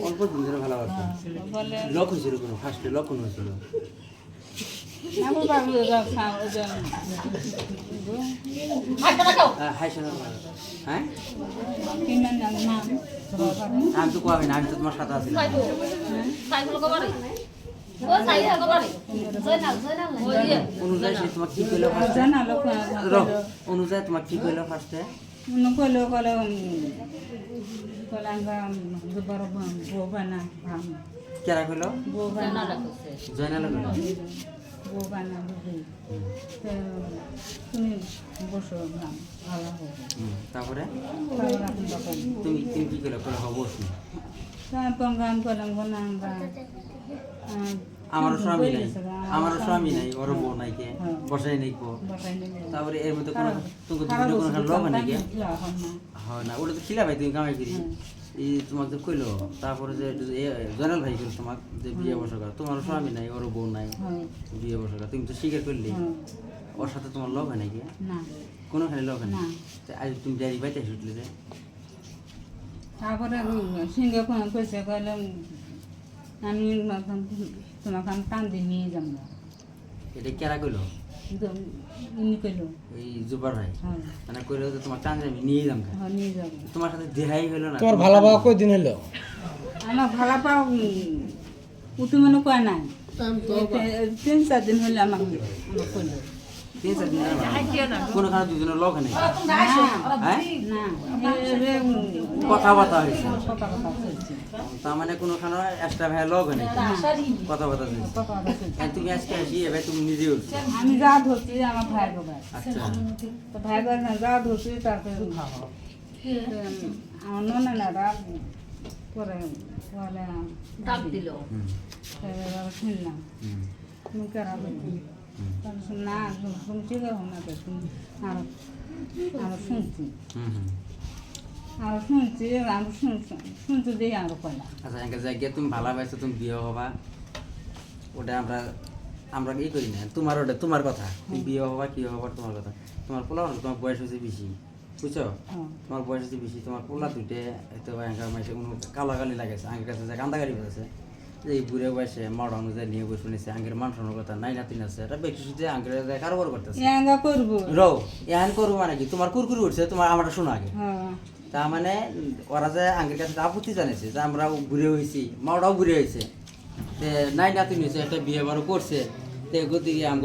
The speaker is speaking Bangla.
অল্প দিন ধরে ভালোবাসা বলে লক হয়েছিল কোনো ফার্স্টে লক্ষণ হয়েছিল আমার বাবু হাই শোনা হ্যাঁ কি নাম আমি তো কোয়াবি না আমি তো তোমার সাথে আছি না। অনুযায়ী সে তোমাকে কি কইলো ফার্স্টে জানালো অনুযায়ী তোমাকে কি কইলো ফার্স্টে কইলো কলে কলে আমরা বড় বউ বানা কেরা কইলো বউ বানা জয়নাল কইলো বউ বানা তুমি বসো ভালো হবে তারপরে তারপর তুমি তুমি কি কইলো কইলো হবো শুনি তারপর গান করলাম না আমরা আমারও স্বামী নাই ওর বউ নাই কে বসাই নাই কো তারপরে এর মধ্যে কোনো কোনো লগ নাই কে হয় না ওটা তো খিলা ভাই তুমি কামাই করি এই তোমাকে তো কইলো তারপরে যে জয়নাল ভাই কইলো তোমাকে যে বিয়ে বসা তোমার স্বামী নাই ওর বউ নাই বিয়ে বসা তুমি তো স্বীকার করলি ওর সাথে তোমার লগ হয় নাকি না কোনোখানে লগ হয় না আজ তুমি ডায়েরি পাইতে শুটলে যে তারপরে সিংহে কইছে কইলে আমি তোমাকে আমি কান্দি নিয়ে যাবো এটা কেরা কইলো উনি কইল এই জুবার ভাই মানে কইলো যে তোমার টান আমি নিয়ে যাম নিয়ে যাবো তোমার সাথে দেহাই হলো না তোমার ভালো পাওয়া কয়দিন হলো আমার ভালো পাও উঠি মনে কয় নাই 3-4 দিন হলে আমাকে কইল 3-4 দিন কোনোখানে দুজনের লগ নেই হ্যাঁ কথাবার্তা হয়েছে তার মানে কোনোখানে এক্সট্রা ভাই লগ নেই কথাবার্তা হয়েছে তুমি আজকে আসি এবার তুমি নিজে উঠছো আমি যা ধরছি আমার ভাই বাবা আচ্ছা তো ভাই বাবা না যা ধরছি তাকে আমার ননারা করে বলে ডাক দিল শুনলাম তুমি কারা না তুমি ঠিক আছে না তুমি আর শুনছি আর শুনছি আমি শুনছি দিয়ে আর কয়লা আচ্ছা একটা জায়গায় তুমি ভালোবাসো তুমি বিয়ে হবা ওটা আমরা ই করি না তোমার ওটা তোমার কথা তুমি বিয়ে হবা কি হবার তোমার কথা তোমার পোলা তোমার বয়স হয়েছে বেশি বুঝছো তোমার বয়স হচ্ছে বেশি তোমার পোলা দুইটে হয়তো আঙ্কার মাসে কোনো কালাকালি লাগাইছে আঙ্কের কাছে যায় কান্দাকারি বেঁচেছে এই বুড়ে বয়সে মাড়া অনুযায়ী নিয়ে বসে নিছে আঙ্কের মানুষের কথা নাই নাতিন আছে এটা ব্যক্তি শুধু আঙ্কের কারোবার করতেছে করবো রও এহান করবো মানে কি তোমার কুরকুরি উঠছে তোমার আমারটা শোনো আগে তার মানে ওরা যে আঙ্কের কাছে আপত্তি জানিয়েছে যে আমরা ঘুরে হয়েছি মাওটাও ঘুরে হয়েছে নাই নাতিন হয়েছে একটা বিয়ে বারো করছে তে গতি